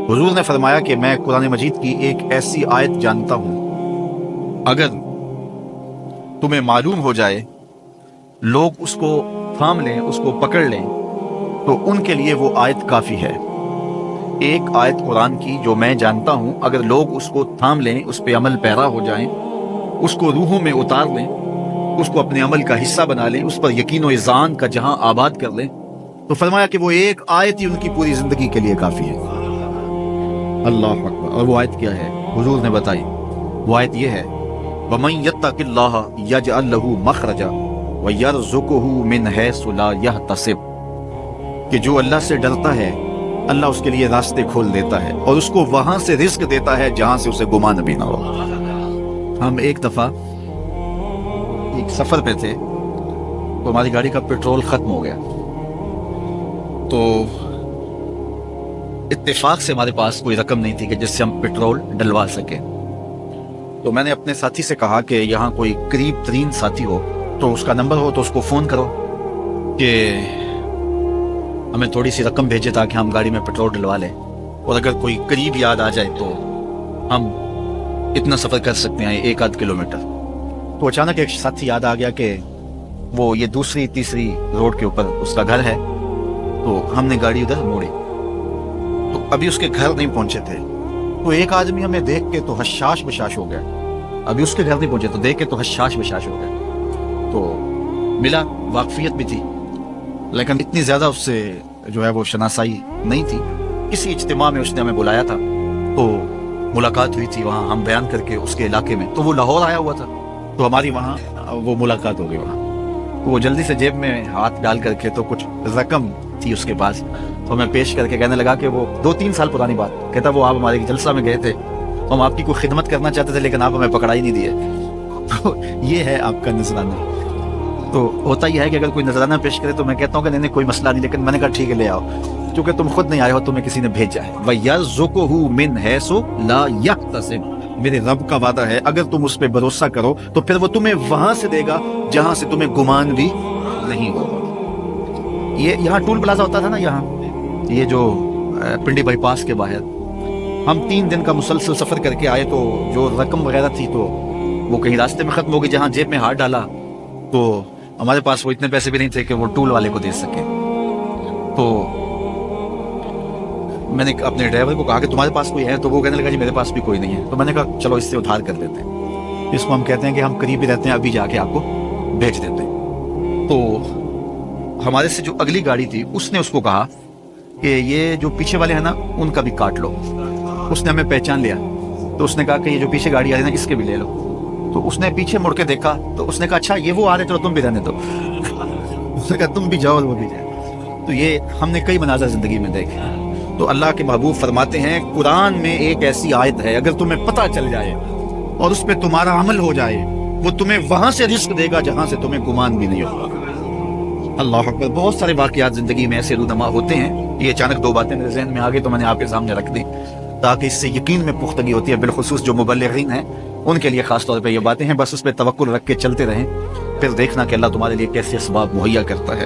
हुजूर ने फरमाया कि मैं कुरान मजीद की एक ऐसी आयत जानता हूँ, अगर तुम्हें मालूम हो जाए, लोग उसको थाम लें, उसको पकड़ लें, तो उनके लिए वो आयत काफ़ी है। एक आयत कुरान की जो मैं जानता हूँ, अगर लोग उसको थाम लें, उस पर अमल पैरा हो जाएं, उसको रूहों में उतार लें, उसको अपने अमल का हिस्सा बना लें, उस पर यकीन व इज़ान का जहां आबाद कर लें, तो फरमाया कि वो एक आयत ही उनकी पूरी जिंदगी के लिए काफ़ी है। अल्लाह अकबर। और वो आयत क्या है? हुजूर ने बताई, वो आयत ये है, वमन यत्तकिल्लाह यजअल लहू मखरजा व यरज़ुकुहु मिन हैसु ला यहतसिब, कि जो अल्लाह से डरता है, अल्लाह उसके लिए रास्ते खोल देता है और उसको वहां से रिस्क देता है जहां से उसे गुमान भी ना हो। हम एक दफा एक सफर पे थे, तो हमारी गाड़ी का पेट्रोल खत्म हो गया, तो इत्तेफाक से हमारे पास कोई रकम नहीं थी कि जिससे हम पेट्रोल डलवा सके। तो मैंने अपने साथी से कहा कि यहाँ कोई करीब तरीन साथी हो तो उसका नंबर हो तो उसको फ़ोन करो कि हमें थोड़ी सी रकम भेजे ताकि हम गाड़ी में पेट्रोल डलवा लें, और अगर कोई करीब याद आ जाए तो हम इतना सफ़र कर सकते हैं, 1-8 किलोमीटर। तो अचानक एक साथी याद आ गया कि वो ये दूसरी तीसरी रोड के ऊपर उसका घर है, तो हमने गाड़ी उधर मोड़ी। तो अभी उसके घर नहीं पहुंचे थे, तो एक आदमी हमें देख के तो हशाश बशाश हो गया। अभी उसके घर नहीं पहुंचे तो देख के तो हशाश बशाश हो गया। तो मिला, वाकफियत भी थी, लेकिन इतनी ज़्यादा उससे जो है वो शनासाई नहीं थी। किसी इज्तिमा में उसने हमें बुलाया था, तो मुलाकात हुई थी वहाँ, हम बयान करके उसके इलाके में। तो वो लाहौर आया हुआ था, तो हमारी वहाँ वो मुलाकात हो गई वहाँ। तो वो जल्दी से जेब में हाथ डाल करके, तो कुछ रकम थी उसके पास, तो मैं पेश करके कहने लगा कि वो 2-3 साल पुरानी बात, कहता वो आप हमारे जलसा में गए थे, हम आपकी कोई खिदमत करना चाहते थे लेकिन आप हमें पकड़ा ही नहीं दिए। तो ये है आपका नजराना। तो होता ही है कि अगर कोई नजराना पेश करे तो मैं कहता हूँ कि नहीं कोई मसला नहीं, लेकिन मैंने कहा ठीक है ले आओ, क्योंकि तुम खुद नहीं आए हो, तुम्हें किसी ने भेजा है। वयर्ज़ुकुहु मिन हैसु ला यहतसिब, मेरे रब का वादा है, अगर तुम उस पर भरोसा करो तो फिर वो तुम्हें वहां से देगा जहां से तुम्हें गुमान भी नहीं होगा। ये यहाँ टूल प्लाजा होता था ना, यहाँ ये जो पिंडी बाईपास के बाहर, हम 3 दिन का मुसलसल सफर करके आए, तो जो रकम वगैरह थी तो वो कहीं रास्ते में खत्म हो गई। जहाँ जेब में हाथ डाला तो हमारे पास वो इतने पैसे भी नहीं थे कि वो टूल वाले को दे सके। तो मैंने अपने ड्राइवर को कहा कि तुम्हारे पास कोई है, तो वो कहने लगा जी मेरे पास भी कोई नहीं है। तो मैंने कहा चलो इससे उधार कर देते हैं, इसको हम कहते हैं कि हम करीब ही रहते हैं, अभी जाके आपको भेज देते हैं। तो हमारे से जो अगली गाड़ी थी उसने उसको कहा कि ये जो पीछे वाले हैं ना उनका भी काट लो। उसने हमें पहचान लिया, तो उसने कहा कि ये जो पीछे गाड़ी आ रही है ना इसके भी ले लो। तो उसने पीछे मुड़ के देखा, तो उसने कहा अच्छा ये वो आ रहे, चलो तुम भी रहने दो। उसने कहा तुम भी जाओ और वो भी जाए। तो ये हमने कई मनाज़र जिंदगी में देखे। तो अल्लाह के महबूब फरमाते हैं, कुरान में एक ऐसी आयत है, अगर तुम्हें पता चल जाए और उस पर तुम्हारा अमल हो जाए, वो तुम्हें वहां से रिस्क देगा जहां से तुम्हें गुमान भी नहीं होगा। अल्लाह अकबर। बहुत सारे वाकयात जिंदगी में ऐसे रूनमा होते हैं। ये अचानक 2 बातें मेरे ज़हन में आ गई तो मैंने आपके सामने रख दी, ताकि इससे यकीन में पुख्तगी होती है। बिलखुसूस जो मुबल्लिगीन हैं उनके लिए खास तौर पे ये बातें हैं, बस उस पर तवक्कुल रख के चलते रहें, फिर देखना कि अल्लाह तुम्हारे लिए कैसे असबाब मुहैया करता है।